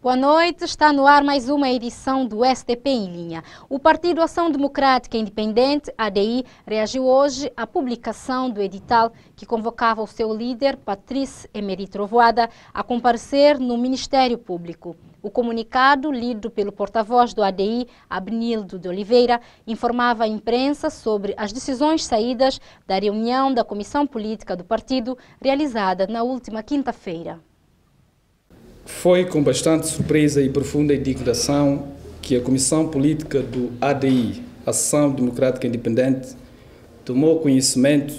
Boa noite, está no ar mais uma edição do STP em linha. O Partido Ação Democrática Independente, ADI, reagiu hoje à publicação do edital que convocava o seu líder, Patrice Emery Trovoada, a comparecer no Ministério Público. O comunicado, lido pelo porta-voz do ADI, Abnildo de Oliveira, informava a imprensa sobre as decisões saídas da reunião da Comissão Política do Partido, realizada na última quinta-feira. Foi com bastante surpresa e profunda indignação que a Comissão Política do ADI, Ação Democrática Independente, tomou conhecimento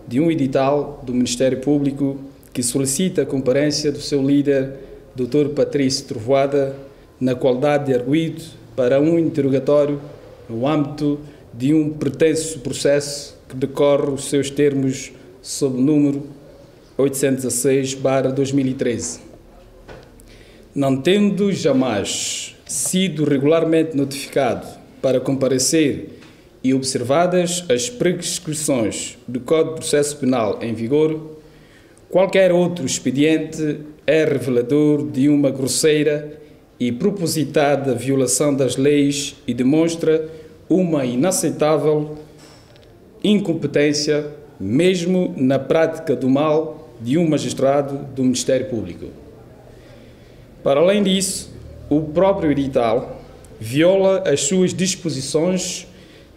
de um edital do Ministério Público que solicita a comparência do seu líder, Dr. Patrice Trovoada, na qualidade de arguido para um interrogatório no âmbito de um pretenso processo que decorre os seus termos sob o número 816/2013. Não tendo jamais sido regularmente notificado para comparecer e observadas as prescrições do Código de Processo Penal em vigor, qualquer outro expediente é revelador de uma grosseira e propositada violação das leis e demonstra uma inaceitável incompetência, mesmo na prática do mal, de um magistrado do Ministério Público. Para além disso, o próprio edital viola as suas disposições,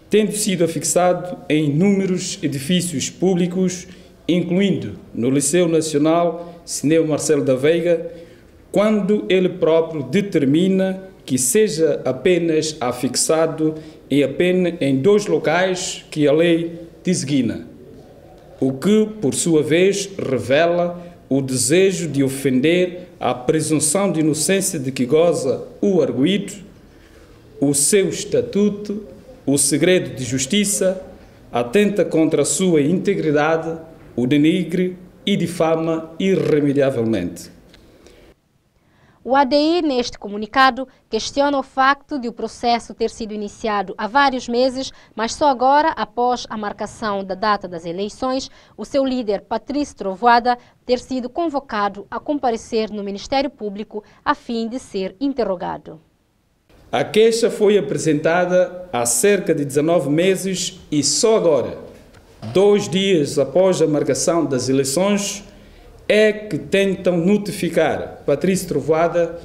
tendo sido afixado em inúmeros edifícios públicos, incluindo no Liceu Nacional Cineu Marcelo da Veiga, quando ele próprio determina que seja apenas afixado em 2 locais que a lei designa, o que, por sua vez, revela o desejo de ofender a presunção de inocência de que goza o arguido, o seu estatuto, o segredo de justiça, atenta contra a sua integridade, o denigre e difama irremediavelmente. O ADI, neste comunicado, questiona o facto de o processo ter sido iniciado há vários meses, mas só agora, após a marcação da data das eleições, o seu líder, Patrice Trovoada, ter sido convocado a comparecer no Ministério Público a fim de ser interrogado. A queixa foi apresentada há cerca de 19 meses e só agora, 2 dias após a marcação das eleições, é que tentam notificar Patrice Trovoada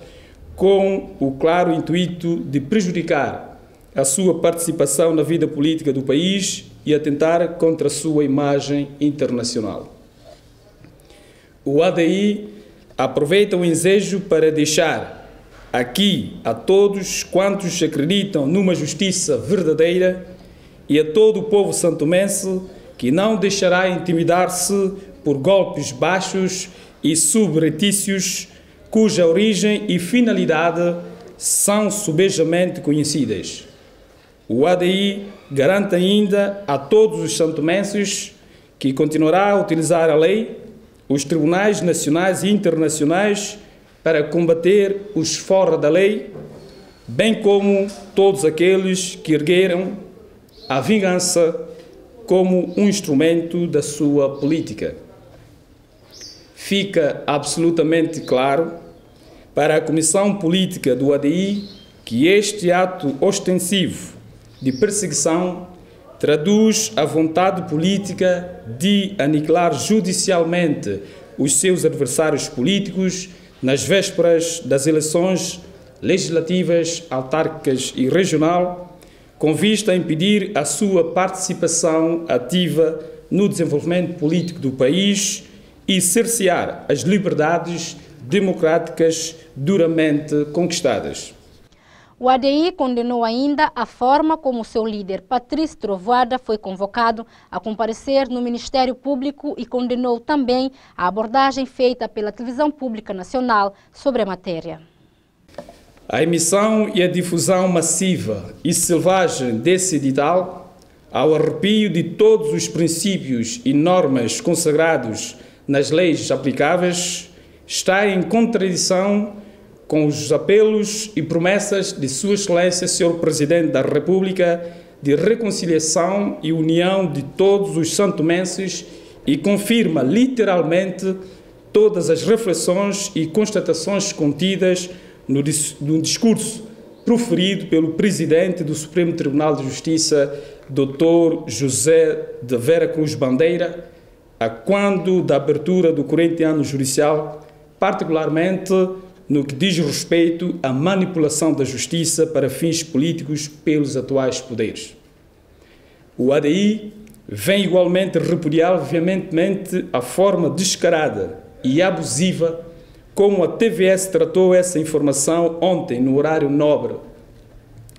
com o claro intuito de prejudicar a sua participação na vida política do país e atentar contra a sua imagem internacional. O ADI aproveita o ensejo para deixar aqui a todos quantos acreditam numa justiça verdadeira e a todo o povo santomense que não deixará intimidar-se por golpes baixos e subretícios cuja origem e finalidade são subejamente conhecidas. O ADI garante ainda a todos os santomenses que continuará a utilizar a lei, os tribunais nacionais e internacionais para combater os fora da lei, bem como todos aqueles que ergueram a vingança como um instrumento da sua política. Fica absolutamente claro para a Comissão Política do ADI que este ato ostensivo de perseguição traduz a vontade política de aniquilar judicialmente os seus adversários políticos nas vésperas das eleições legislativas, autárquicas e regional, com vista a impedir a sua participação ativa no desenvolvimento político do país e cercear as liberdades democráticas duramente conquistadas. O ADI condenou ainda a forma como seu líder, Patrice Trovoada, foi convocado a comparecer no Ministério Público e condenou também a abordagem feita pela Televisão Pública Nacional sobre a matéria. A emissão e a difusão massiva e selvagem desse edital, ao arrepio de todos os princípios e normas consagrados nas leis aplicáveis, está em contradição com os apelos e promessas de Sua Excelência, Sr. Presidente da República, de reconciliação e união de todos os santomenses e confirma literalmente todas as reflexões e constatações contidas no discurso proferido pelo presidente do Supremo Tribunal de Justiça, Dr. José de Vera Cruz Bandeira, a quando da abertura do corrente ano judicial, particularmente no que diz respeito à manipulação da justiça para fins políticos pelos atuais poderes. O ADI vem igualmente repudiar veementemente a forma descarada e abusiva como a TVS tratou essa informação ontem no horário nobre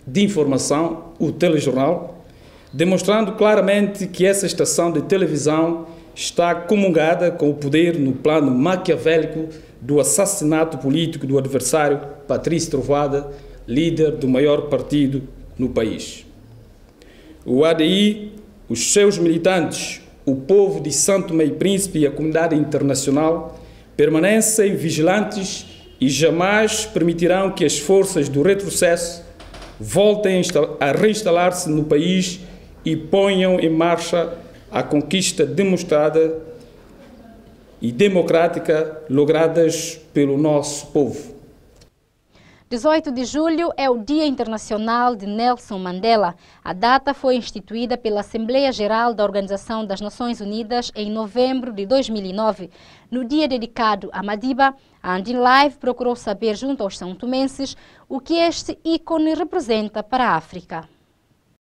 de informação, o telejornal, demonstrando claramente que essa estação de televisão está comungada com o poder no plano maquiavélico do assassinato político do adversário Patrício Trovoada, líder do maior partido no país. O ADI, os seus militantes, o povo de São Tomé e Príncipe e a comunidade internacional permanecem vigilantes e jamais permitirão que as forças do retrocesso voltem a reinstalar-se no país e ponham em marcha a conquista demonstrada e democrática logradas pelo nosso povo. 18 de julho é o Dia Internacional de Nelson Mandela. A data foi instituída pela Assembleia Geral da Organização das Nações Unidas em novembro de 2009. No dia dedicado a Madiba, a Andin Live procurou saber junto aos são-tomenses o que este ícone representa para a África.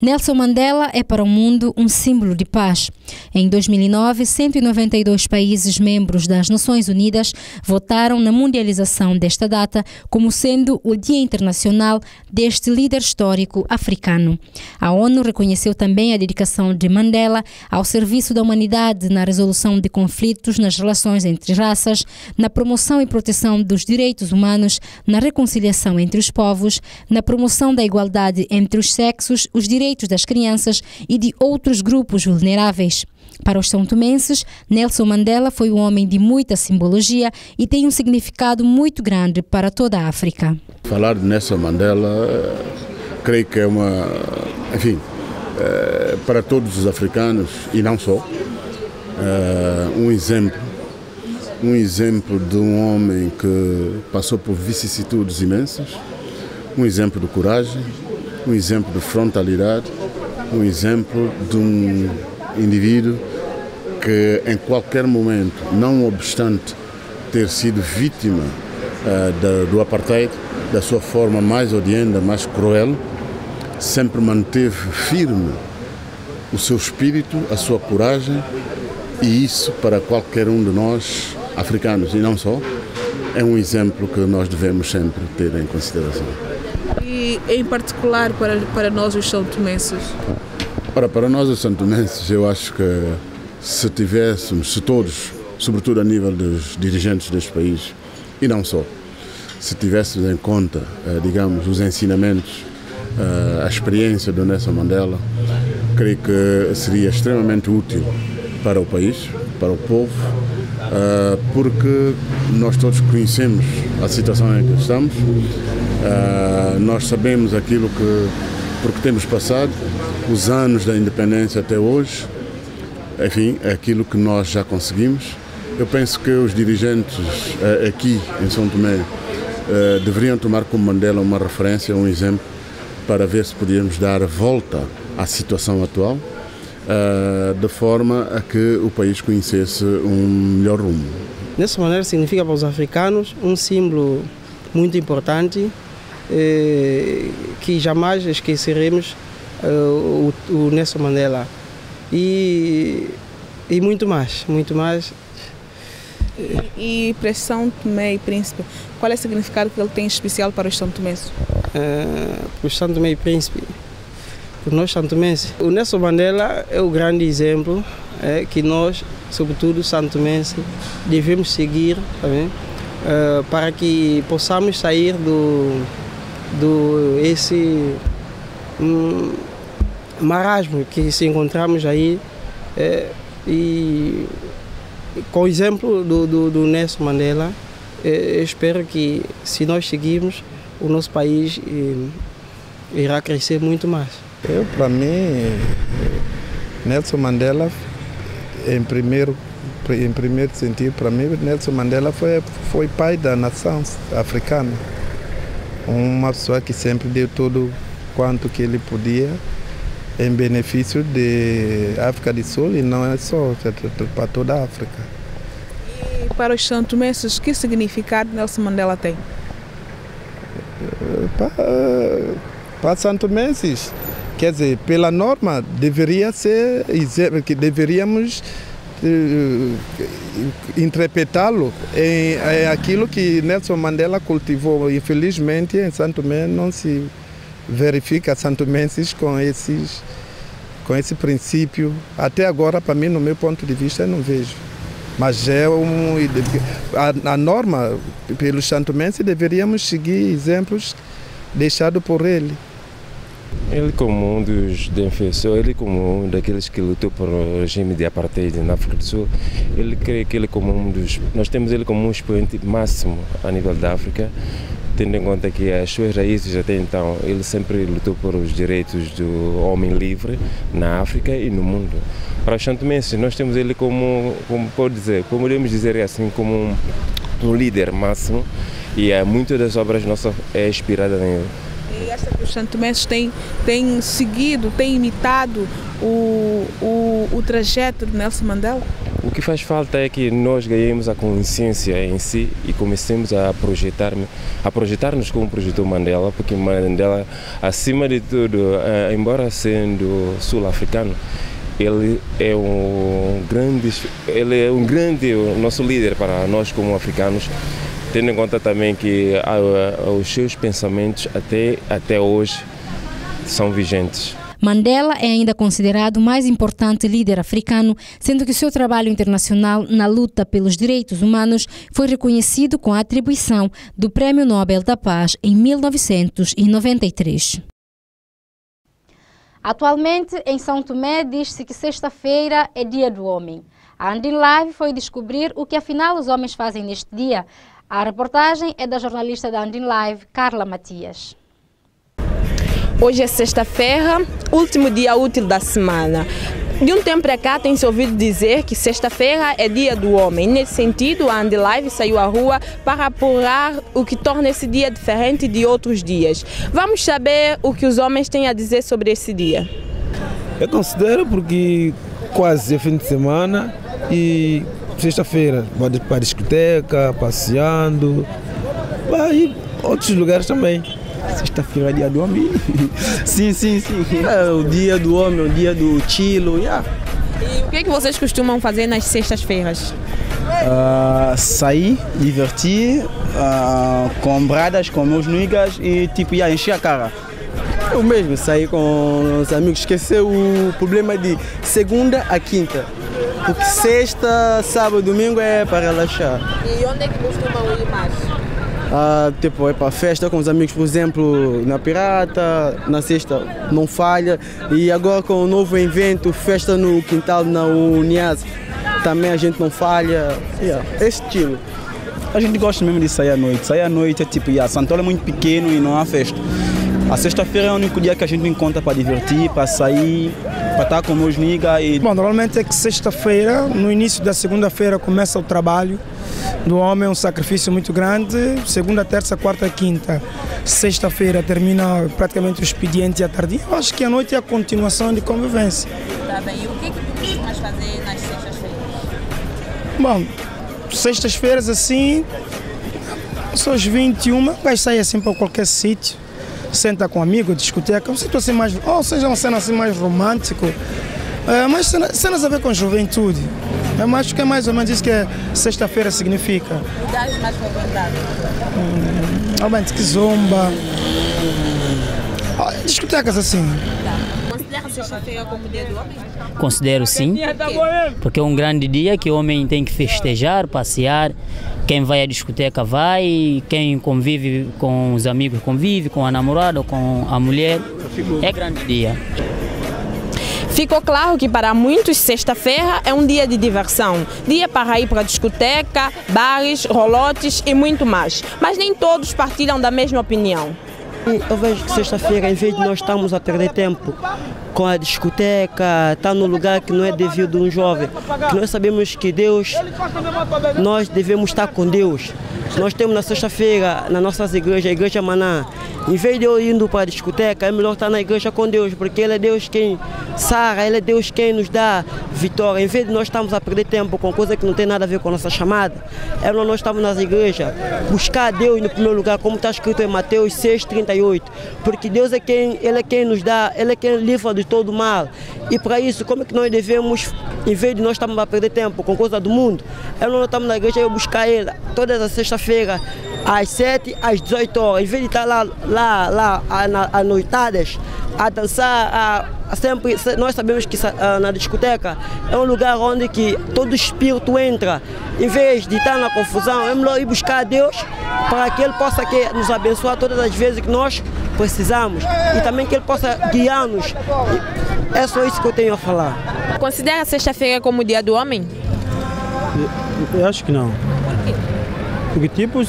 Nelson Mandela é para o mundo um símbolo de paz. Em 2009, 192 países membros das Nações Unidas votaram na mundialização desta data como sendo o Dia Internacional deste líder histórico africano. A ONU reconheceu também a dedicação de Mandela ao serviço da humanidade na resolução de conflitos nas relações entre raças, na promoção e proteção dos direitos humanos, na reconciliação entre os povos, na promoção da igualdade entre os sexos, os direitos das crianças e de outros grupos vulneráveis. Para os são-tomenses, Nelson Mandela foi um homem de muita simbologia e tem um significado muito grande para toda a África. Falar de Nelson Mandela, creio que é para todos os africanos e não só, um exemplo de um homem que passou por vicissitudes imensas, um exemplo de coragem, um exemplo de frontalidade, um exemplo de um indivíduo que em qualquer momento, não obstante ter sido vítima do apartheid, da sua forma mais odienta, mais cruel, sempre manteve firme o seu espírito, a sua coragem, e isso para qualquer um de nós, africanos e não só, é um exemplo que nós devemos sempre ter em consideração. E em particular para nós os são-tomenses? Para nós os são-tomenses, eu acho que se todos, sobretudo a nível dos dirigentes deste país, e não só, se tivéssemos em conta, digamos, os ensinamentos, a experiência do Nelson Mandela, creio que seria extremamente útil para o país, para o povo, porque nós todos conhecemos a situação em que estamos, nós sabemos porque temos passado, os anos da independência até hoje, enfim, aquilo que nós já conseguimos. Eu penso que os dirigentes aqui em São Tomé deveriam tomar como Mandela uma referência, um exemplo, para ver se podíamos dar a volta à situação atual, de forma a que o país conhecesse um melhor rumo. Nelson Mandela significa para os africanos um símbolo muito importante, que jamais esqueceremos o Nelson Mandela e muito mais. E para São Tomé e Príncipe, qual é o significado que ele tem especial para os são-tomenses? Para os São Tomé e Príncipe, para nós são-tomenses, o Nelson Mandela é o grande exemplo que nós, sobretudo são-tomenses, devemos seguir, tá bem? Para que possamos sair esse marasmo que se encontramos aí, e com o exemplo do Nelson Mandela, eu espero que, se nós seguirmos, o nosso país irá crescer muito mais. Para mim, Nelson Mandela, em primeiro sentido, para mim, Nelson Mandela foi pai da nação africana. uma pessoa que sempre deu tudo quanto que ele podia em benefício da África do Sul, e não é só, para toda a África. E para os santomenses, que significado Nelson Mandela tem? Para santomenses, quer dizer, pela norma, deveria ser que deveríamos interpretá-lo em aquilo que Nelson Mandela cultivou. Infelizmente, em Santo Tomé não se verifica santomenses com esse princípio. Até agora, para mim, no meu ponto de vista, eu não vejo. Mas a norma, pelos santomenses, deveríamos seguir exemplos deixados por ele. Ele como um dos defensores, ele como um daqueles que lutou por o regime de apartheid na África do Sul, ele crê que ele como nós temos ele como um expoente máximo a nível da África, tendo em conta que as suas raízes até então, ele sempre lutou por os direitos do homem livre na África e no mundo. Para os santomenses, nós temos ele como podemos dizer assim, como um líder máximo, e muitas das obras nossas é inspirada nele. E acha que os santomenses têm seguido, têm imitado o trajeto de Nelson Mandela? O que faz falta é que nós ganhemos a consciência em si e comecemos a projetar-nos como projetou Mandela, porque Mandela, acima de tudo, embora sendo sul-africano, ele é um grande nosso líder para nós como africanos, tendo em conta também que os seus pensamentos até hoje são vigentes. Mandela é ainda considerado o mais importante líder africano, sendo que seu trabalho internacional na luta pelos direitos humanos foi reconhecido com a atribuição do Prêmio Nobel da Paz em 1993. Atualmente, em São Tomé, diz-se que sexta-feira é Dia do Homem. A Andin Live foi descobrir o que afinal os homens fazem neste dia. A reportagem é da jornalista da Andin Live, Carla Matias. Hoje é sexta-feira, último dia útil da semana. De um tempo para cá tem-se ouvido dizer que sexta-feira é Dia do Homem. Nesse sentido, a Andin Live saiu à rua para apurar o que torna esse dia diferente de outros dias. Vamos saber o que os homens têm a dizer sobre esse dia. Eu considero porque quase é fim de semana e sexta-feira vai para a discoteca, passeando, vai outros lugares também. Sexta-feira é Dia do Homem. Sim. É o Dia do Homem, o Dia do Chilo. Yeah. E o que é que vocês costumam fazer nas sextas-feiras? Sair, divertir, com bradas, com meus niggas e encher a cara. Eu mesmo sair com os amigos, esquecer o problema de segunda a quinta. Porque sexta, sábado, domingo é para relaxar. E onde é que costumam ir mais? É para festa com os amigos, por exemplo, na Pirata, na sexta não falha. E agora com o novo evento, festa no quintal na Unias, também a gente não falha. Esse estilo. A gente gosta mesmo de sair à noite. Sair à noite é Santola é muito pequeno e não há festa. A sexta-feira é o único dia que a gente encontra para divertir, para sair, para estar com meus niggas. Bom, normalmente é que sexta-feira, no início da segunda-feira, começa o trabalho do homem, um sacrifício muito grande. Segunda, terça, quarta, quinta. Sexta-feira termina praticamente o expediente à tarde. Eu acho que a noite é a continuação de convivência. Tá bem. E o que tu costumas fazer nas sextas-feiras? Bom, sextas-feiras assim, são as 21, vai sair assim para qualquer sítio. Senta com amigo, discoteca, um sítio assim mais, ou seja, uma cena assim mais romântico, mas cenas a ver com juventude. É mais que é mais ou menos isso que sexta-feira significa. Lugares mais frequentados? Realmente que zomba, discotecas assim. Tá. Considera sexta-feira como Dia do Homem? Considero sim, porque é um grande dia que o homem tem que festejar, passear. Quem vai à discoteca vai, quem convive com os amigos convive, com a namorada, com a mulher. É grande dia. Ficou claro que para muitos sexta-feira é um dia de diversão, dia para ir para a discoteca, bares, rolotes e muito mais. Mas nem todos partilham da mesma opinião. Eu vejo que sexta-feira, em vez de nós estarmos a perder tempo com a discoteca, está no lugar que não é devido a um jovem, que nós sabemos que Deus, nós devemos estar com Deus. Nós temos na sexta-feira, nas nossas igrejas, a igreja Maná, em vez de eu indo para a discoteca, é melhor estar na igreja com Deus, porque Ele é Deus quem sara, Ele é Deus quem nos dá vitória. Em vez de nós estarmos a perder tempo com coisa que não tem nada a ver com a nossa chamada, é melhor nós estamos nas igrejas, buscar Deus no primeiro lugar, como está escrito em Mateus 6,38, porque Deus é quem, Ele é quem nos dá, Ele é quem livra de todo o mal. E para isso, como é que nós devemos, em vez de nós estarmos a perder tempo com coisa do mundo, é melhor nós estamos na igreja e buscar Ele todas as sexta-feiras, às 7, às 18 horas, em vez de estar lá às noitadas, a dançar, sempre, nós sabemos que na discoteca é um lugar onde que todo espírito entra. Em vez de estar na confusão, é melhor ir buscar Deus para que Ele possa nos abençoar todas as vezes que nós precisamos e também que Ele possa guiar-nos. É só isso que eu tenho a falar. Considera a sexta-feira como o Dia do Homem? Eu acho que não. Porque tipo,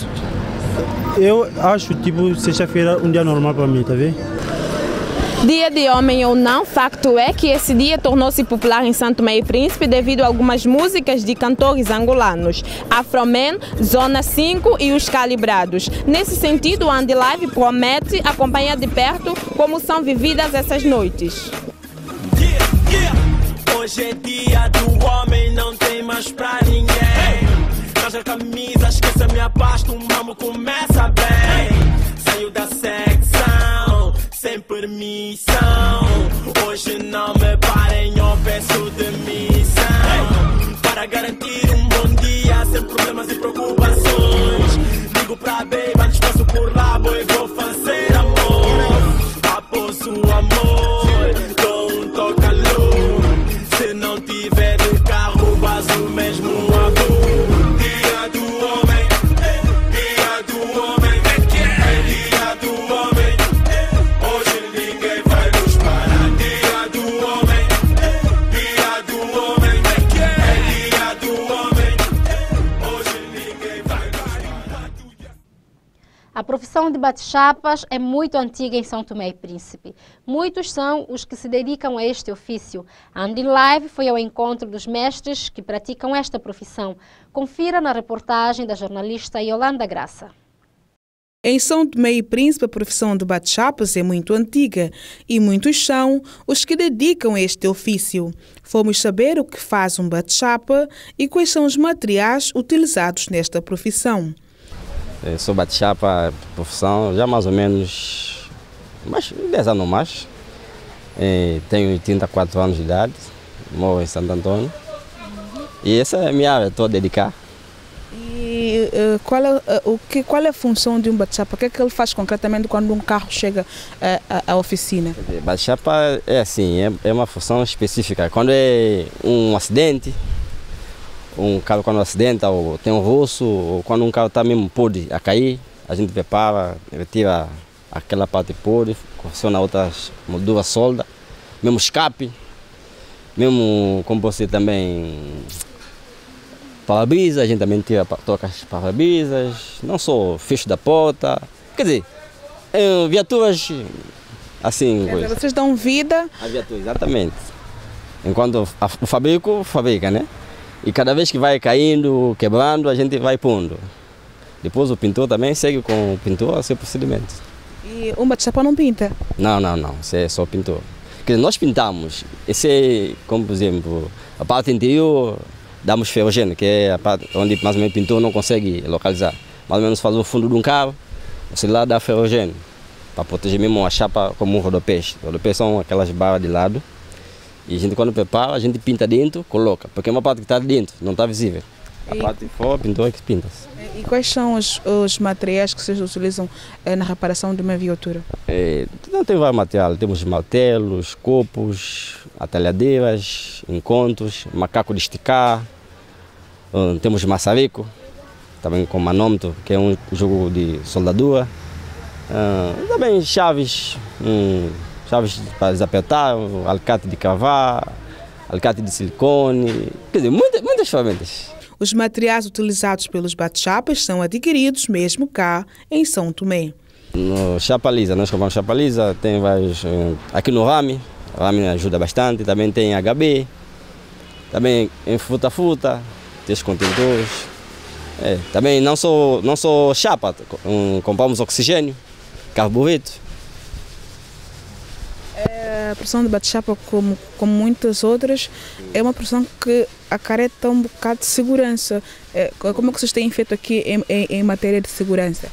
eu acho tipo sexta-feira um dia normal para mim, tá vendo? Dia de homem ou não, facto é que esse dia tornou-se popular em Santo Tomé e Príncipe devido a algumas músicas de cantores angolanos, Afroman, Zona 5 e Os Calibrados. Nesse sentido, o Andy Live promete acompanhar de perto como são vividas essas noites. Hoje é dia do homem, não tem mais pra ninguém. Rasga a camisa, esqueça minha pasta, o mambo começa bem. Saio da secção, sem permissão. Hoje não me parem, eu peço demissão. Para garantir um bom dia, sem problemas e preocupações. Ligo pra baby, antes passo por lá, boy, vou fazer amor. Após o amor, dou um toca-luz. Se não tiver de carro, vazo mesmo avô. Dia do homem, dia do homem, é dia do homem. Hoje ninguém vai nos parar. Dia do homem, dia do homem, é dia do homem. Hoje ninguém vai nos parar. A profissão de bate-chapas é muito antiga em São Tomé e Príncipe. Muitos são os que se dedicam a este ofício. A Andy Live foi ao encontro dos mestres que praticam esta profissão. Confira na reportagem da jornalista Yolanda Graça. Em São Tomé e Príncipe, a profissão de bate-chapas é muito antiga e muitos são os que dedicam a este ofício. Fomos saber o que faz um bate-chapa e quais são os materiais utilizados nesta profissão. Eu sou bate-chapa, profissão, já mais ou menos, mais 10 anos mais. Tenho 84 anos de idade, moro em Santo Antônio. E essa é a minha área, estou a dedicar. E qual é a função de um bate-chapa? O que é que ele faz concretamente quando um carro chega à oficina? Bate-chapa é assim, é uma função específica. Quando é um acidente, um carro quando acidenta ou tem um roço, ou quando um carro está mesmo podre a cair, a gente prepara, retira aquela parte podre, funciona outras molduras, solda, mesmo escape, mesmo como você também para-brisa, a gente também tira, troca as para-brisas, não só fecho da porta, quer dizer, viaturas assim. Vocês dão vida? A viatura, exatamente. Enquanto o fabrica, né? E cada vez que vai caindo, quebrando, a gente vai pondo. Depois o pintor também segue com o pintor seu procedimento. E um bate-chapa não pinta? Não, isso é só pintor. Porque nós pintamos, esse é, como por exemplo, a parte interior, damos ferrogênio, que é a parte onde mais ou menos o pintor não consegue localizar. Mais ou menos faz o fundo de um carro, você lá dá ferrogênio, para proteger mesmo a chapa como um rodopés. Rodopés são aquelas barras de lado. E a gente quando prepara, a gente pinta dentro, coloca, porque é uma parte que está dentro, não está visível. A parte de fora, o pintor é que pinta. E quais são os materiais que vocês utilizam na reparação de uma viatura? Não tem vários materiais, temos martelos, copos, atalhadeiras, encontros, macaco de esticar, temos maçarico, também com manômetro, que é um jogo de soldadura, também chaves, chaves para desapertar, alicate de cavar, alicate de silicone, quer dizer, muitas ferramentas. Os materiais utilizados pelos bate-chapas são adquiridos mesmo cá em São Tomé. No chapa lisa, nós compramos chapa lisa, tem vários, aqui no rame, o rame ajuda bastante, também tem HB, também em fruta, tem os contentores, Também não só chapa, compramos oxigênio, carbureto. A profissão de bate-chapa, como muitas outras, é uma profissão que acarreta um bocado de segurança. Como é que vocês têm feito aqui em matéria de segurança?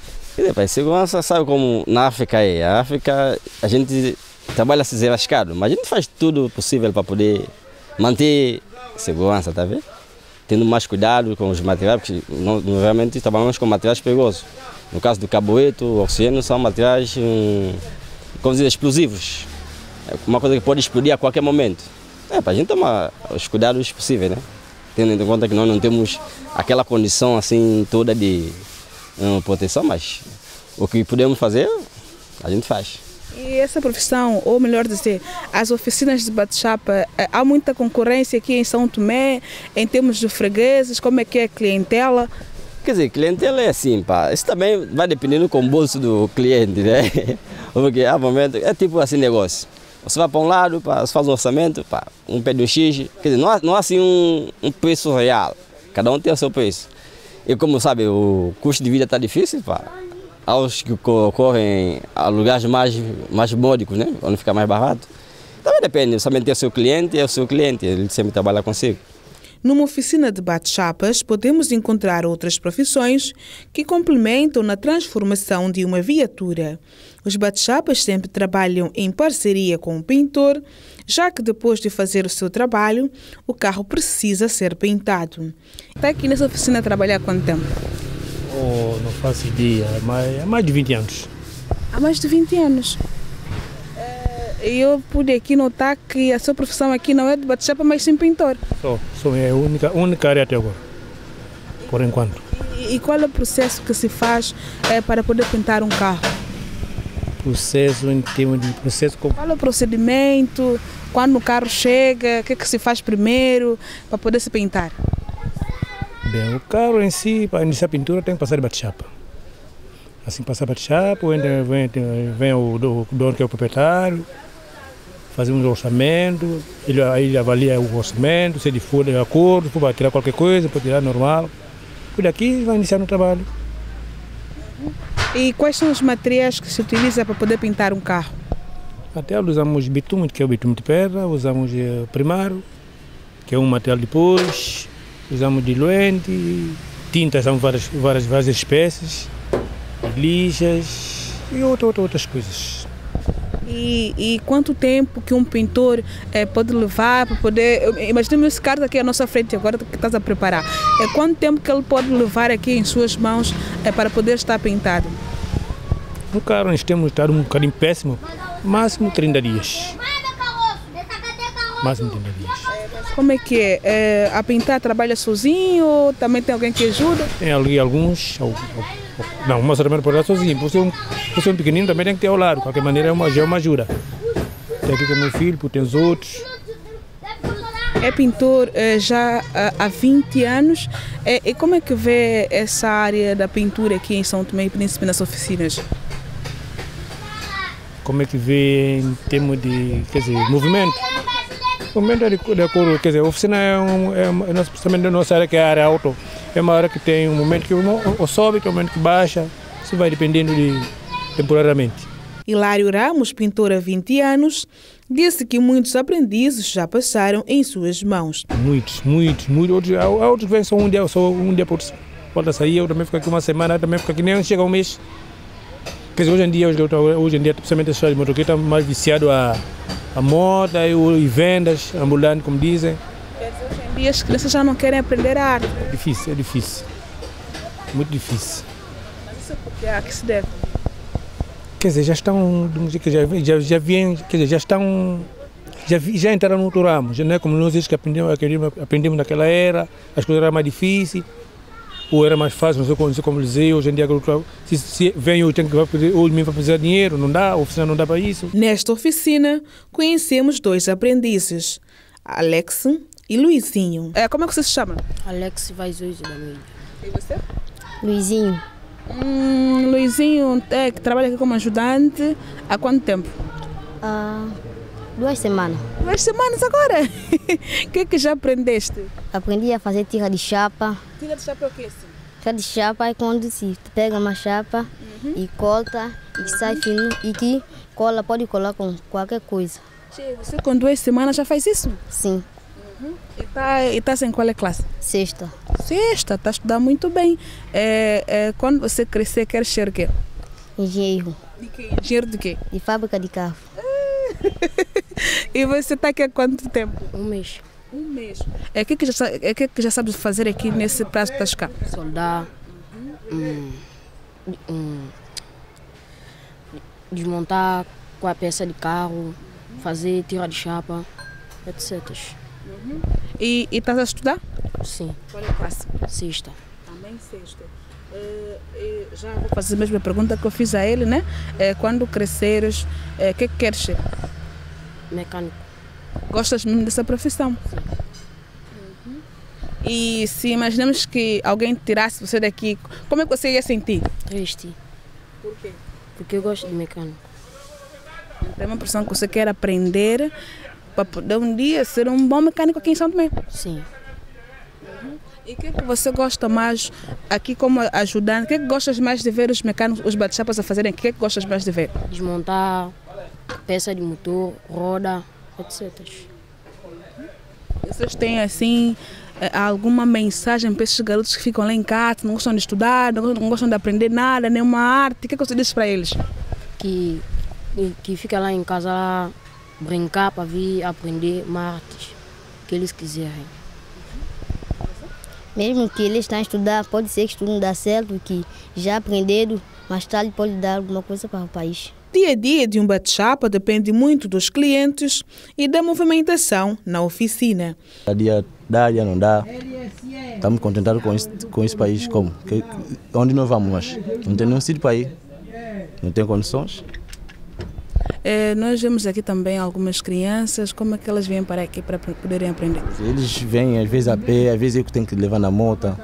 Segurança, sabe como na África é? A África, a gente trabalha se desenrascado, mas a gente faz tudo possível para poder manter segurança, tá vendo? Tendo mais cuidado com os materiais, porque normalmente trabalhamos com materiais perigosos. No caso do carbureto, o oxigênio são materiais, como dizer, explosivos. Uma coisa que pode explodir a qualquer momento. Para a gente tomar os cuidados possíveis, né? Tendo em conta que nós não temos aquela condição assim toda de proteção, mas o que podemos fazer, a gente faz. E essa profissão, ou melhor dizer, as oficinas de bate-chapa, há muita concorrência aqui em São Tomé, em termos de fregueses, como é que é a clientela? Quer dizer, clientela é assim, pá. Isso também vai dependendo com o bolso do cliente, né? Porque há momento, é tipo assim negócio. Você vai para um lado, pá, você faz um orçamento, pá, pede um X. Quer dizer, não há assim um preço real. Cada um tem o seu preço. E como sabe, o custo de vida está difícil, pá. Há os que ocorrem a lugares mais módicos, né? Onde fica mais barato. Também depende, somente tem o seu cliente, é o seu cliente, ele sempre trabalha consigo. Numa oficina de bate-chapas, podemos encontrar outras profissões que complementam na transformação de uma viatura. Os bate-chapas sempre trabalham em parceria com o pintor, já que depois de fazer o seu trabalho, o carro precisa ser pintado. Está aqui nessa oficina a trabalhar há quanto tempo? Não faço ideia, mas há mais de 20 anos. Há mais de 20 anos. Eu pude aqui notar que a sua profissão aqui não é de bate-chapa, mas sim pintor. Só é a única área até agora, por enquanto. E qual é o processo que se faz para poder pintar um carro? Processo em termos de processo... Qual é o procedimento? Quando o carro chega, o que é que se faz primeiro para poder se pintar? Bem, o carro em si, para iniciar a pintura, tem que passar de bate-chapa. Assim, passar bate-chapa, vem o dono que é o proprietário, fazer um orçamento, ele avalia o orçamento, se ele for de acordo, para tirar qualquer coisa, para tirar normal. Por aqui vai iniciar no trabalho. E quais são os materiais que se utiliza para poder pintar um carro? Até usamos bitume, que é o bitume de pedra, usamos primário, que é um material depois, usamos diluente, tintas, são várias espécies, lixas e outras coisas. E quanto tempo que um pintor pode levar para poder... Imaginemos esse carro aqui à nossa frente agora que estás a preparar. Quanto tempo que ele pode levar aqui em suas mãos para poder estar pintado? No carro nós temos estado um bocadinho péssimo, máximo 30 dias. Máximo 30 dias. Como é que é? A pintar trabalha sozinho ou também tem alguém que ajuda? Tem alguns... Não, mas também não pode estar sozinho. Por ser um pequenino também tem que ter ao lado. De qualquer maneira é uma ajuda. Tem aqui com meu filho, tem os outros. É pintor já há 20 anos. E como é que vê essa área da pintura aqui em São Tomé e Príncipe nas oficinas? Como é que vê em termos de, movimento? O movimento é de acordo, a oficina principalmente a nossa área, que é a área auto. É uma área que tem um momento que sobe, tem um momento que baixa. Isso vai dependendo temporariamente. Hilário Ramos, pintor há 20 anos, disse que muitos aprendizes já passaram em suas mãos. Muitos. Outros que vêm só um dia pode sair, eu também fico aqui uma semana, também fico aqui, nem chega um mês. Quer dizer, hoje em dia, principalmente as pessoas de motoqueta, mais viciado a moda e vendas, ambulante, como dizem. Hoje em dia as crianças já não querem aprender a arte. É difícil. Muito difícil. Mas isso é porque a que se deve? Quer dizer, já estão, já entraram no outro ramo, já não é como nós que aprendemos naquela era, as coisas eram mais difíceis, ou era mais fácil, não sei como dizer, hoje em dia, se vem hoje, hoje mesmo para precisar de dinheiro, não dá, a oficina não dá para isso. Nesta oficina, conhecemos 2 aprendizes, Alex e Luizinho. Como é que você se chama? Alex Vaizuzi da Mídia. E você? Luizinho. Luizinho que trabalha aqui como ajudante há quanto tempo? 2 semanas. 2 semanas agora? O que já aprendeste? Aprendi a fazer tira de chapa. Tira de chapa é o que? Cada chapa é quando se pega uma chapa e corta e sai fino e que cola, pode colar com qualquer coisa. Você com 2 semanas já faz isso? Sim. E tá em qual classe? Sexta. Sexta, está a estudar muito bem. Quando você crescer, quer ser o quê? Engenheiro. De quê? Engenheiro de quê? De fábrica de carro. E você está aqui há quanto tempo? 1 mês. 1 mês. O que já sabes fazer aqui nesse prazo que estás cá? Soldar, desmontar com a peça de carro, fazer tira de chapa, etc. E estás a estudar? Sim. Qual é a classe? Sexta. Também sexta. Já vou fazer a mesma pergunta que eu fiz a ele, né? Quando cresceres, o que queres ser? Mecânico. Gostas mesmo dessa profissão? Sim. E se imaginamos que alguém tirasse você daqui, como é que você ia sentir? Triste. Por quê? Porque eu gosto de mecânico. Tem uma profissão que você quer aprender para poder um dia ser um bom mecânico aqui em São Tomé? Sim. E o que é que você gosta mais aqui como ajudante? O que é que gostas mais de ver os mecânicos, os bate-chapas a fazerem? O que é que gostas mais de ver? Desmontar peça de motor, roda, etc. Vocês têm assim alguma mensagem para esses garotos que ficam lá em casa, não gostam de estudar, não gostam de aprender nada, nenhuma arte? O que é que você diz para eles? Que fica lá em casa lá, brincar para vir aprender uma arte que eles quiserem. Mesmo que eles estão a estudar, pode ser que estudo não dá certo, que já aprenderam, mais tarde pode dar alguma coisa para o país. Dia a dia de um bate-chapa depende muito dos clientes e da movimentação na oficina. Dia dá, dia não dá. Estamos contentados com esse país. Como? Onde nós vamos? Mas não tem nenhum sítio para ir. Não tem condições. Nós vemos aqui também algumas crianças. Como é que elas vêm para aqui para poderem aprender? Eles vêm às vezes a pé, às vezes eu que tenho que levar na moto.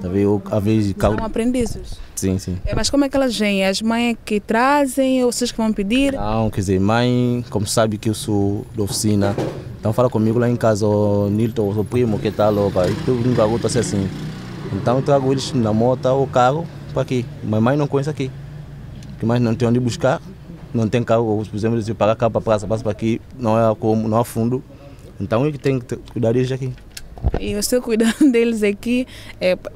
Às vezes são aprendizes? Sim, sim. Mas como é que elas vêm? As mães que trazem ou vocês que vão pedir? Não, quer dizer, mãe, como sabe que eu sou da oficina, então fala comigo lá em casa, o Nilton, o primo, que está louca, e eu nunca vou estar assim. Então eu trago eles na moto ou carro para aqui. Mas mãe não conhece aqui. Porque mais não tem onde buscar, não tem carro, por exemplo, se eu pagar carro para praça, passa para aqui, não há fundo. Então eu que tenho que cuidar deles aqui. E você cuidando deles aqui,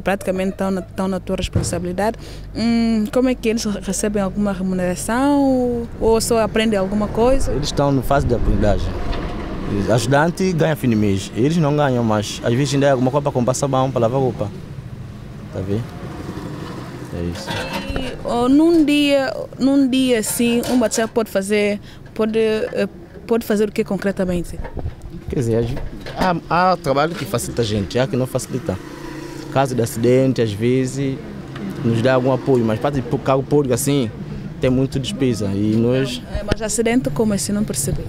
praticamente estão na tua responsabilidade. Como é que eles recebem alguma remuneração ou só aprendem alguma coisa? Eles estão na fase de aprendizagem. O ajudante ganha fim de mês. Eles não ganham, mas às vezes ainda é alguma coisa para comprar sabão, para lavar roupa. Está vendo? É isso. E num dia assim, um bate-chapa pode fazer o que concretamente? Quer dizer, há trabalho que facilita a gente, há que não facilita. Caso de acidente, às vezes, nos dá algum apoio, mas para o carro público assim, tem muita despesa. E nós... Mas acidente como assim? Não percebi.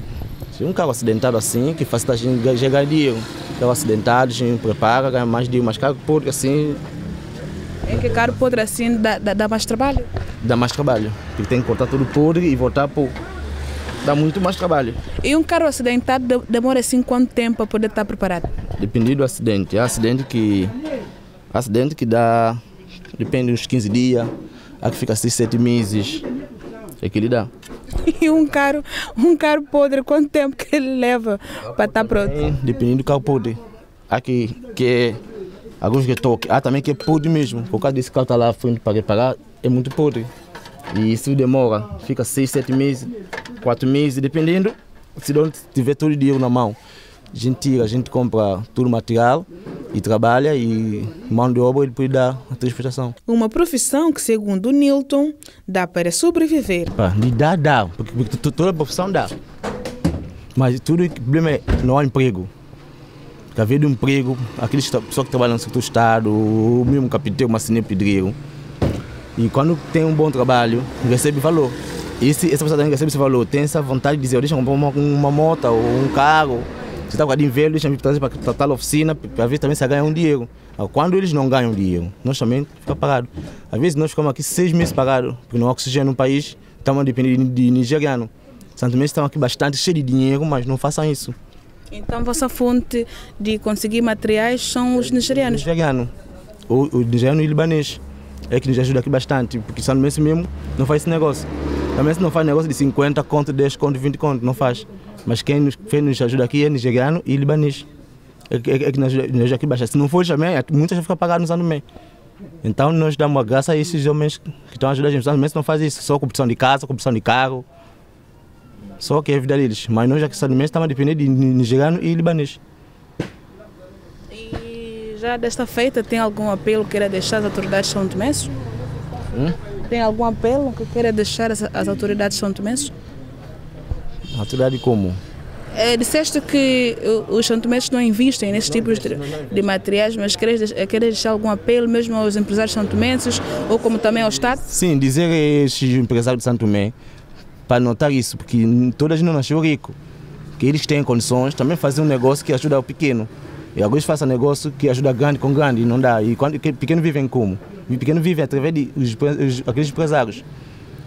Se um carro acidentado assim, que facilita a gente já ganha dinheiro. Carro acidentado, a gente prepara, ganha mais dinheiro, mas carro público assim... É que carro podre assim dá mais trabalho? Dá mais trabalho, porque tem que cortar tudo podre e voltar para... Dá muito mais trabalho. E um carro acidentado demora assim quanto tempo para poder estar preparado? Depende do acidente. Há acidente que dá, depende uns 15 dias, há que fica assim 7 meses. É que ele dá. E um carro podre, quanto tempo que ele leva para estar pronto? Dependendo do carro podre. Há alguns que toque, há também que é podre mesmo. Por causa desse carro está lá à frente para reparar, é muito podre. E isso demora, fica 6, 7 meses, 4 meses, dependendo. Se não tiver todo o dinheiro na mão, a gente compra todo o material e trabalha e mão de obra ele pode dar a transportação. Uma profissão que, segundo o Nilton, dá para sobreviver. Dá, porque toda profissão dá. Mas tudo o problema é não há emprego. Porque haver de emprego, aqueles pessoas que trabalham no setor do Estado, o mesmo carpinteiro, marceneiro, pedreiro. E quando tem um bom trabalho, recebe valor. Essa pessoa também recebe esse valor, tem essa vontade de dizer, deixa eu comprar uma moto ou um carro. Se está com a dinheiro, deixa eu trazer para tal oficina, para ver também se ganha um dinheiro. Quando eles não ganham dinheiro, nós também ficamos parados. Às vezes nós ficamos aqui 6 meses parados, porque não há oxigênio no país, estamos dependendo de nigeriano. Santo Mês estão aqui bastante cheios de dinheiro, mas não façam isso. Então, vossa fonte de conseguir materiais são os nigerianos? Nigeriano. o nigeriano e o libanês. É que nos ajuda aqui bastante, porque São Tomé mesmo não faz esse negócio. Também se não faz negócio de 50 conto, 10 conto, 20 conto, não faz. Mas quem nos ajuda aqui é nigeriano e libanês. É que nos ajuda aqui bastante. Se não for também, muitas ficam pagadas no São Tomé. Então nós damos a graça a esses homens que estão ajudando a gente. São Tomé não faz isso, só competição de casa, competição de carro. Só que é a vida deles. Mas nós aqui São Tomé estamos a depender de nigeriano e libanês. E já desta feita, tem algum apelo que queira deixar às autoridades São Tomenses? Tem algum apelo que queira deixar às autoridades São Tomenses? Autoridade como? Disseste que os São Tomenses não investem nesses tipos de materiais, mas queres deixar algum apelo mesmo aos empresários São Tomenses ou como também ao Estado? Sim, dizer a esses empresários de São Tomé para notar isso, porque toda a gente não nasceu rico, que eles têm condições também fazer um negócio que ajuda o pequeno. E alguns fazem negócio que ajuda grande com grande, não dá. E quando pequeno vivem como? O pequeno vive através de aqueles empresários.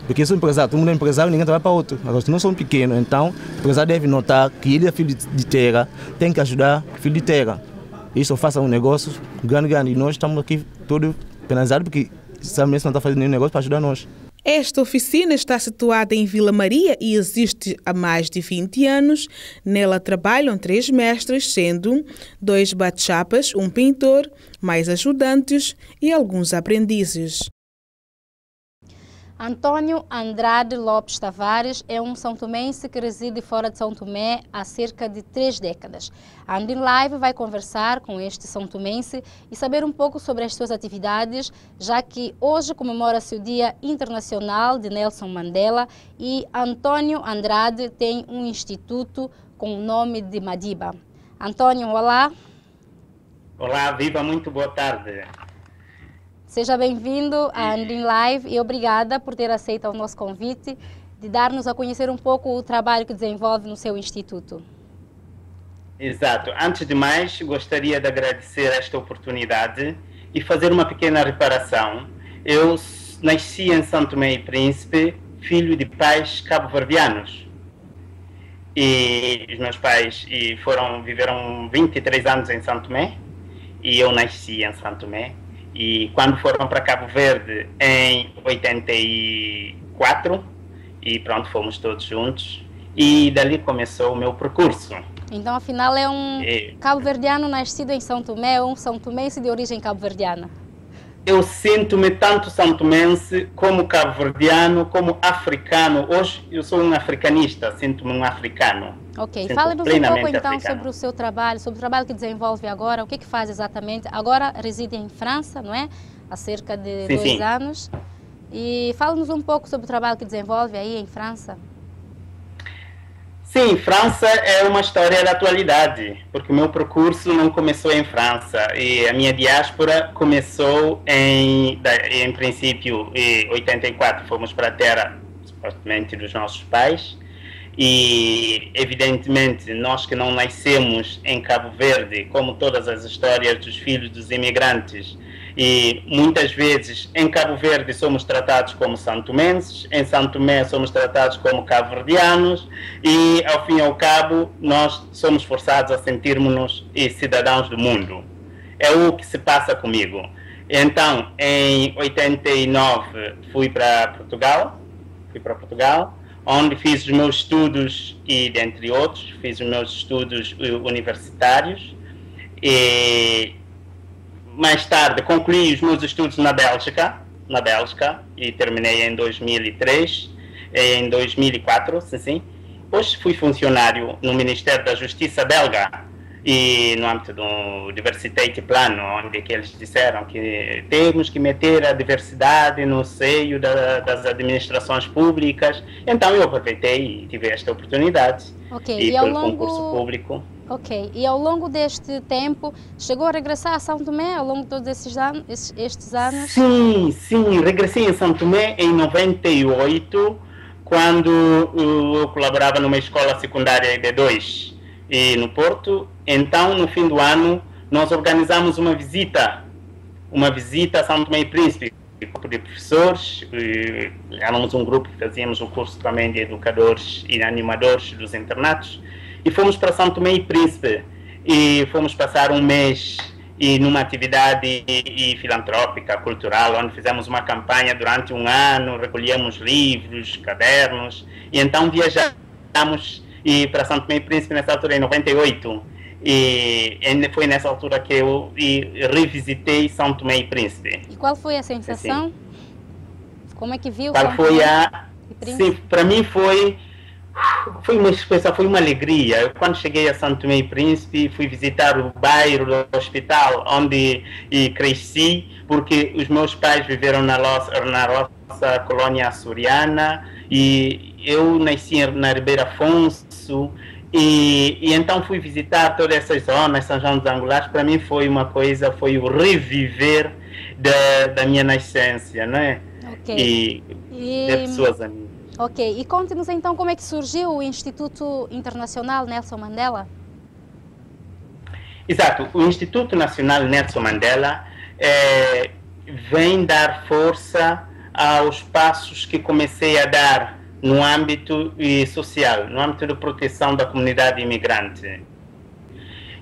Porque se o empresário, todo mundo é empresário, ninguém trabalha para outro. Agora, se não são pequenos, então o empresário deve notar que ele é filho de terra, tem que ajudar o filho de terra. Isso faça um negócio grande. E nós estamos aqui todos penalizados porque sabe mesmo não está fazendo nenhum negócio para ajudar nós. Esta oficina está situada em Vila Maria e existe há mais de 20 anos. Nela trabalham 3 mestres, sendo 2 bate-chapas, um pintor, mais ajudantes e alguns aprendizes. Antônio Andrade Lopes Tavares é um são tomense que reside fora de São Tomé há cerca de 3 décadas. A Andin Live vai conversar com este são tomense e saber um pouco sobre as suas atividades, já que hoje comemora-se o Dia Internacional de Nelson Mandela e Antônio Andrade tem um instituto com o nome de Madiba. Antônio, olá. Olá, viva, muito boa tarde. Seja bem-vindo à Andin Live e obrigada por ter aceito o nosso convite de dar-nos a conhecer um pouco o trabalho que desenvolve no seu instituto. Exato. Antes de mais, gostaria de agradecer esta oportunidade e fazer uma pequena reparação. Eu nasci em São Tomé e Príncipe, filho de pais cabo-verdianos. E os meus pais viveram 23 anos em São Tomé e eu nasci em São Tomé. E quando foram para Cabo Verde em 84, e pronto, fomos todos juntos, e dali começou o meu percurso. Então, afinal, é um cabo-verdiano nascido em São Tomé ou um são tomense de origem cabo-verdiana? Eu sinto-me tanto são tomense, como cabo-verdiano, como africano. Hoje eu sou um africanista, sinto-me um africano. Ok, fale-nos um pouco então sobre o seu trabalho, sobre o trabalho que desenvolve agora, o que faz exatamente. Agora reside em França, não é? Há cerca de 2 anos. E fale-nos um pouco sobre o trabalho que desenvolve aí em França. Sim, França é uma história da atualidade, porque o meu percurso não começou em França e a minha diáspora começou em princípio, em 84, fomos para a terra, supostamente, dos nossos pais. E, evidentemente, nós que não nascemos em Cabo Verde, como todas as histórias dos filhos dos imigrantes, e muitas vezes em Cabo Verde somos tratados como santomenses, em São Tomé somos tratados como cabo-verdianos e, ao fim e ao cabo, nós somos forçados a sentirmos-nos cidadãos do mundo. É o que se passa comigo. Então, em 89, fui para Portugal, onde fiz os meus estudos e, dentre outros, fiz os meus estudos universitários e mais tarde concluí os meus estudos na Bélgica e terminei em 2003, em 2004, sim. Depois fui funcionário no Ministério da Justiça belga e no âmbito do Diversity Plan, onde que eles disseram que temos que meter a diversidade no seio das administrações públicas. Então eu aproveitei e tive esta oportunidade e pelo concurso público. Ok, e ao longo deste tempo, chegou a regressar a São Tomé ao longo de todos estes anos? Sim, regressei a São Tomé em 98, quando eu colaborava numa escola secundária ED2 e no Porto. Então, no fim do ano, nós organizamos uma visita a São Tomé e Príncipe, grupo de professores, éramos um grupo que fazíamos o curso também de educadores e animadores dos internatos, e fomos para São Tomé e Príncipe, e fomos passar um mês, e numa atividade filantrópica, cultural, onde fizemos uma campanha durante um ano, recolhemos livros, cadernos, e então viajamos para São Tomé e Príncipe nessa altura, em 98. E foi nessa altura que eu revisitei São Tomé e Príncipe. E qual foi a sensação? Assim. Como é que viu? Qual foi a... Sim, para mim foi uma experiência, foi uma alegria. Eu, quando cheguei a São Tomé e Príncipe, fui visitar o bairro do hospital onde cresci, porque os meus pais viveram na nossa colônia açoriana e eu nasci na Ribeira Afonso. E então fui visitar todas essas zonas, São João dos Angulares. Para mim foi uma coisa, foi o reviver da minha nascença, não é? Okay. E de pessoas amigas. Ok, e conte-nos então como é que surgiu o Instituto Internacional Nelson Mandela? Exato, o Instituto Nacional Nelson Mandela vem dar força aos passos que comecei a dar no âmbito social, no âmbito de proteção da comunidade imigrante.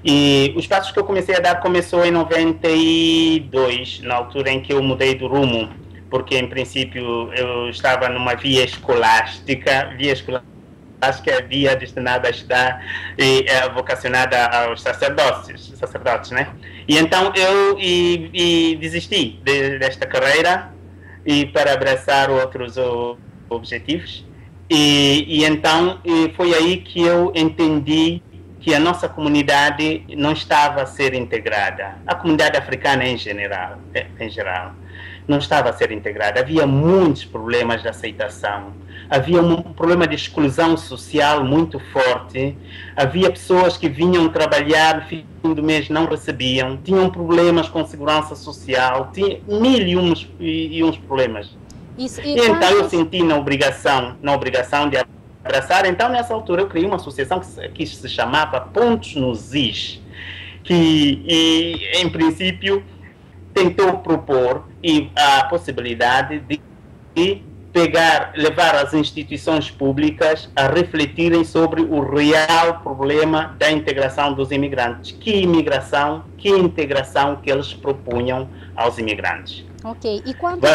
E os passos que eu comecei a dar começou em 92, na altura em que eu mudei do rumo, porque em princípio eu estava numa via escolástica, via destinada a estudar e vocacionada aos sacerdotes, né? E então eu desisti desta carreira e para abraçar outros objetivos. E então foi aí que eu entendi que a nossa comunidade não estava a ser integrada. A comunidade africana em geral não estava a ser integrada. Havia muitos problemas de aceitação. Havia um problema de exclusão social muito forte. Havia pessoas que vinham trabalhar no fim do mês, não recebiam. Tinham problemas com segurança social. Tinha mil e uns problemas. E então eu senti na obrigação de abraçar. Então nessa altura eu criei uma associação que se chamava Pontos nos Is, que em princípio tentou propor a possibilidade de levar as instituições públicas a refletirem sobre o real problema da integração dos imigrantes. Que imigração, que integração que eles propunham aos imigrantes. Ok, e quantos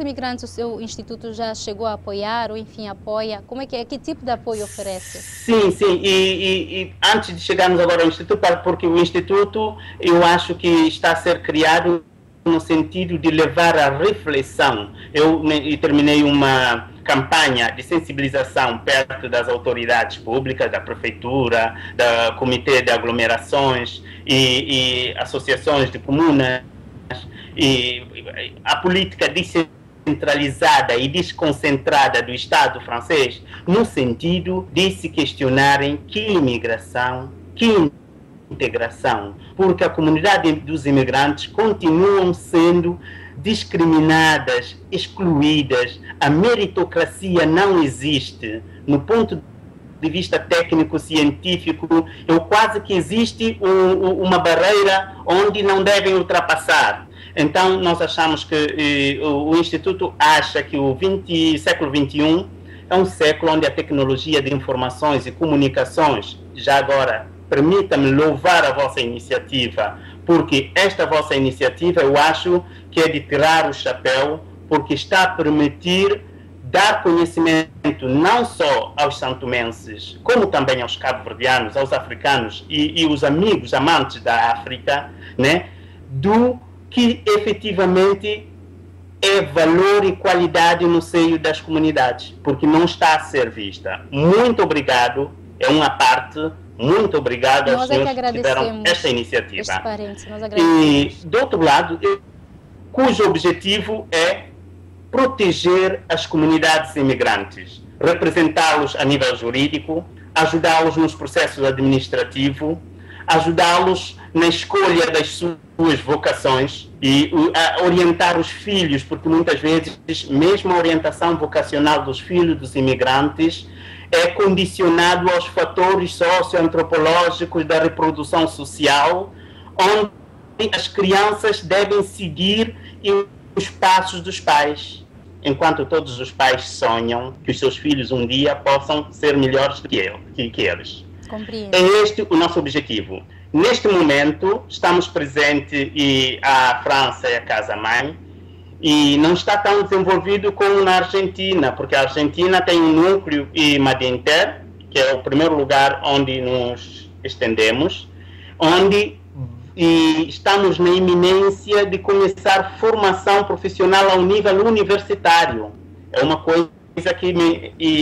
imigrantes o seu instituto já chegou a apoiar, ou enfim, apoia? Como é que tipo de apoio oferece? Sim, e antes de chegarmos agora ao instituto, porque o instituto eu acho que está a ser criado no sentido de levar a reflexão. Eu terminei uma campanha de sensibilização perto das autoridades públicas, da prefeitura, da comitê de aglomerações e associações de comunas, e a política descentralizada e desconcentrada do Estado francês, no sentido de se questionarem que imigração, que integração, porque a comunidade dos imigrantes continuam sendo discriminadas, excluídas, a meritocracia não existe. No ponto de vista técnico-científico, quase que existe uma barreira onde não devem ultrapassar. Então, nós achamos que o Instituto acha que o século XXI é um século onde a tecnologia de informações e comunicações, já agora, permita-me louvar a vossa iniciativa, porque esta vossa iniciativa eu acho que é de tirar o chapéu, porque está a permitir dar conhecimento não só aos santomenses, como também aos cabo-verdianos, aos africanos e os amigos, amantes da África, né, do que efetivamente é valor e qualidade no seio das comunidades, porque não está a ser vista. Muito obrigado, é uma parte. Muito obrigado aos senhores que tiveram esta iniciativa. E, do outro lado, cujo objetivo é proteger as comunidades imigrantes, representá-los a nível jurídico, ajudá-los nos processos administrativos, ajudá-los na escolha das suas vocações e orientar os filhos, porque muitas vezes, mesmo a orientação vocacional dos filhos dos imigrantes é condicionado aos fatores socioantropológicos da reprodução social, onde as crianças devem seguir os passos dos pais, enquanto todos os pais sonham que os seus filhos um dia possam ser melhores do que eles. Compreendo. É este o nosso objetivo. Neste momento, estamos presentes e a França é a casa-mãe, e não está tão desenvolvido como na Argentina, porque a Argentina tem um núcleo e Madinter, que é o primeiro lugar onde nos estendemos, onde estamos na iminência de começar formação profissional ao nível universitário. É uma coisa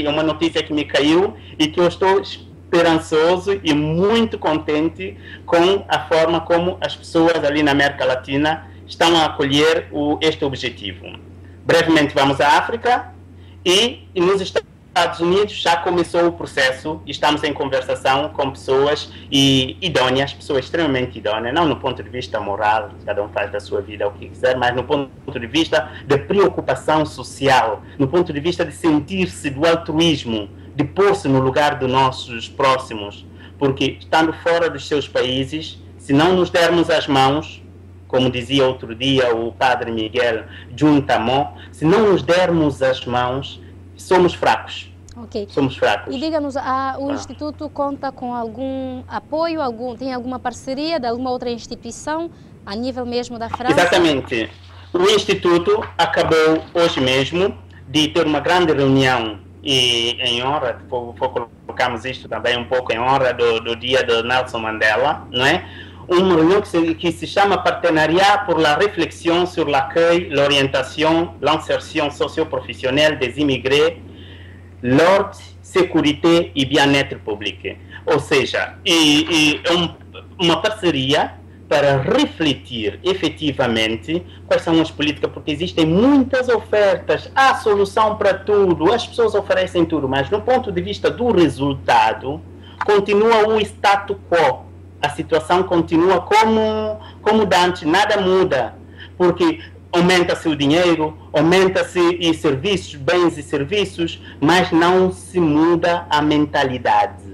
uma notícia que me caiu e que eu estou esperançoso e muito contente com a forma como as pessoas ali na América Latina estão a acolher este objetivo. Brevemente vamos à África e nos Estados Unidos já começou o processo e estamos em conversação com pessoas idôneas, pessoas extremamente idôneas, não no ponto de vista moral, cada um faz da sua vida o que quiser, mas no ponto de vista de preocupação social, no ponto de vista de sentir-se do altruísmo, de pôr-se no lugar dos nossos próximos, porque estando fora dos seus países, se não nos dermos as mãos, como dizia outro dia o padre Miguel Juntamon, se não nos dermos as mãos, somos fracos. Okay. Somos fracos. E diga-nos, o Instituto conta com algum apoio, tem alguma parceria de alguma outra instituição, a nível mesmo da França? Exatamente. O Instituto acabou hoje mesmo de ter uma grande reunião e em honra, colocamos isto também um pouco em honra do dia do Nelson Mandela, não é? Uma reunião que se chama Partenariat pour la réflexion sur l'accueil, l'orientation, l'insertion socio-professionnelle des immigrés, l'ordre, sécurité e bien-être public. Ou seja, uma parceria para refletir efetivamente quais são as políticas, porque existem muitas ofertas, há solução para tudo, as pessoas oferecem tudo, mas no ponto de vista do resultado, continua o status quo. A situação continua como antes, nada muda, porque aumenta-se o dinheiro, aumenta-se serviços, bens e serviços, mas não se muda a mentalidade.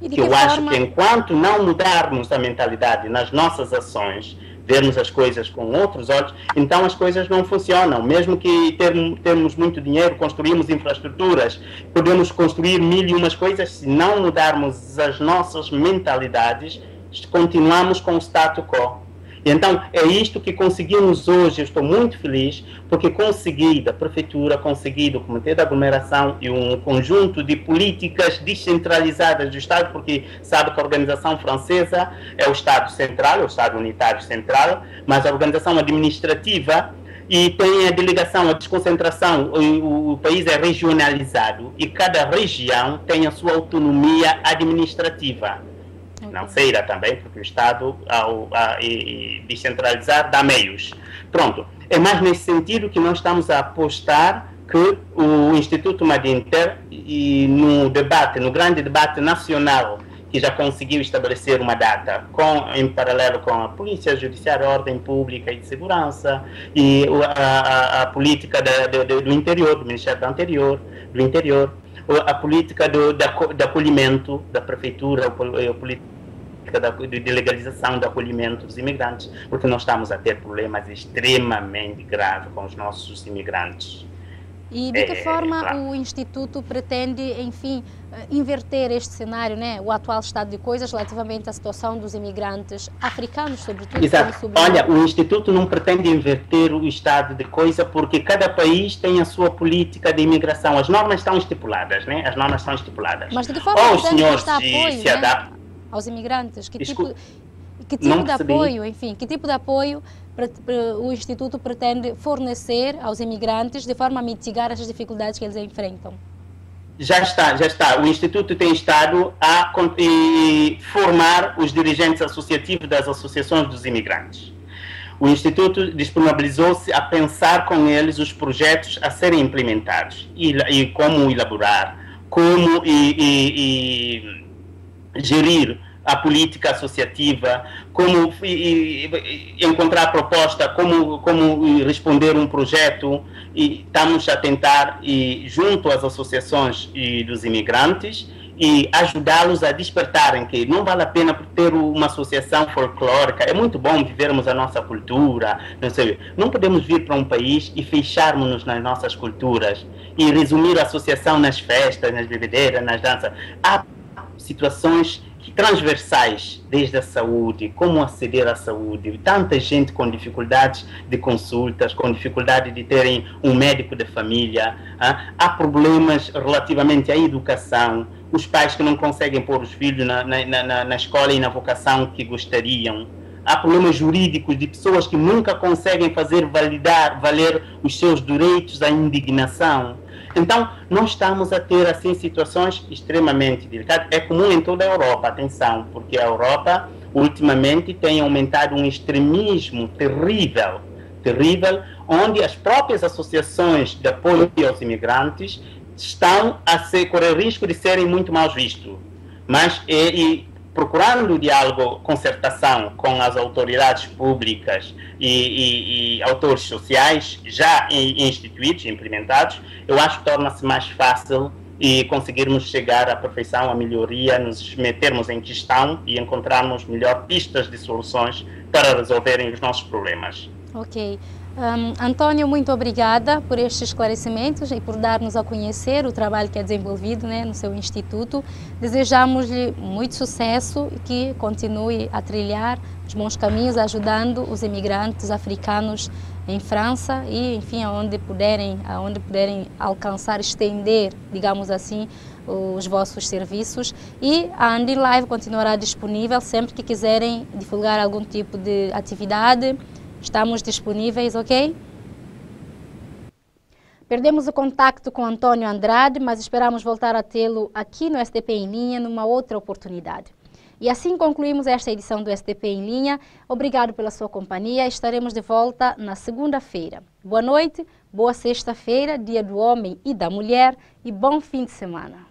Que eu acho que enquanto não mudarmos a mentalidade nas nossas ações, vermos as coisas com outros olhos, então as coisas não funcionam. Mesmo que termos muito dinheiro, construímos infraestruturas, podemos construir mil e umas coisas, se não mudarmos as nossas mentalidades, continuamos com o status quo. E então é isto que conseguimos hoje. Eu estou muito feliz porque consegui da prefeitura, consegui do comitê de aglomeração e um conjunto de políticas descentralizadas do Estado, porque sabe que a organização francesa é o Estado central, é o Estado unitário central, mas a organização administrativa e tem a delegação, a desconcentração, o país é regionalizado e cada região tem a sua autonomia administrativa. Financeira também, porque o Estado, ao descentralizar, dá meios. Pronto. É mais nesse sentido que nós estamos a apostar que o Instituto Madinter, no grande debate nacional, que já conseguiu estabelecer uma data, em paralelo com a Polícia Judiciária, a Ordem Pública e de Segurança, e a política do interior, do Ministério do Interior, a política de acolhimento da prefeitura, a política de legalização do acolhimento dos imigrantes, porque nós estamos a ter problemas extremamente graves com os nossos imigrantes. E de que forma o Instituto pretende, enfim, inverter este cenário, né? O atual estado de coisas relativamente à situação dos imigrantes africanos, sobretudo? Exato. Olha, o Instituto não pretende inverter o estado de coisa porque cada país tem a sua política de imigração. As normas estão estipuladas, né? As normas estão estipuladas. Mas de que forma pretende prestar apoio, se adapta aos imigrantes? Que tipo de apoio, enfim, que tipo de apoio o Instituto pretende fornecer aos imigrantes de forma a mitigar as dificuldades que eles enfrentam? Já está. O Instituto tem estado a formar os dirigentes associativos das associações dos imigrantes. O Instituto disponibilizou-se a pensar com eles os projetos a serem implementados e como elaborar, como gerir a política associativa, como encontrar proposta, como responder um projeto, e estamos a tentar, junto às associações dos imigrantes, e ajudá-los a despertarem que não vale a pena ter uma associação folclórica. É muito bom vivermos a nossa cultura, não podemos vir para um país e fecharmos-nos nas nossas culturas e resumir a associação nas festas, nas bebedeiras, nas danças. Há situações transversais, desde a saúde, como aceder à saúde. Tanta gente com dificuldades de consultas, com dificuldade de terem um médico de família. Há problemas relativamente à educação, os pais que não conseguem pôr os filhos na escola e na vocação que gostariam. Há problemas jurídicos de pessoas que nunca conseguem fazer valer os seus direitos à indignação. Então, nós estamos a ter assim situações extremamente delicadas. É comum em toda a Europa, atenção, porque a Europa ultimamente tem aumentado um extremismo terrível, onde as próprias associações de apoio aos imigrantes estão a correr risco de serem muito mal vistos. Mas procurando diálogo, concertação com as autoridades públicas e autores sociais já instituídos, implementados, eu acho que torna-se mais fácil e conseguirmos chegar à perfeição, à melhoria, nos metermos em questão e encontrarmos melhor pistas de soluções para resolverem os nossos problemas. Ok. Antônio, muito obrigada por estes esclarecimentos e por dar-nos a conhecer o trabalho que é desenvolvido, né, no seu instituto. Desejamos-lhe muito sucesso e que continue a trilhar os bons caminhos, ajudando os imigrantes africanos em França e, enfim, aonde puderem alcançar, estender, digamos assim, os vossos serviços. E a Andi Live continuará disponível sempre que quiserem divulgar algum tipo de atividade. Estamos disponíveis, ok? Perdemos o contacto com Antônio Andrade, mas esperamos voltar a tê-lo aqui no STP em Linha numa outra oportunidade. E assim concluímos esta edição do STP em Linha. Obrigado pela sua companhia. Estaremos de volta na segunda-feira. Boa noite, boa sexta-feira, Dia do Homem e da Mulher, e bom fim de semana.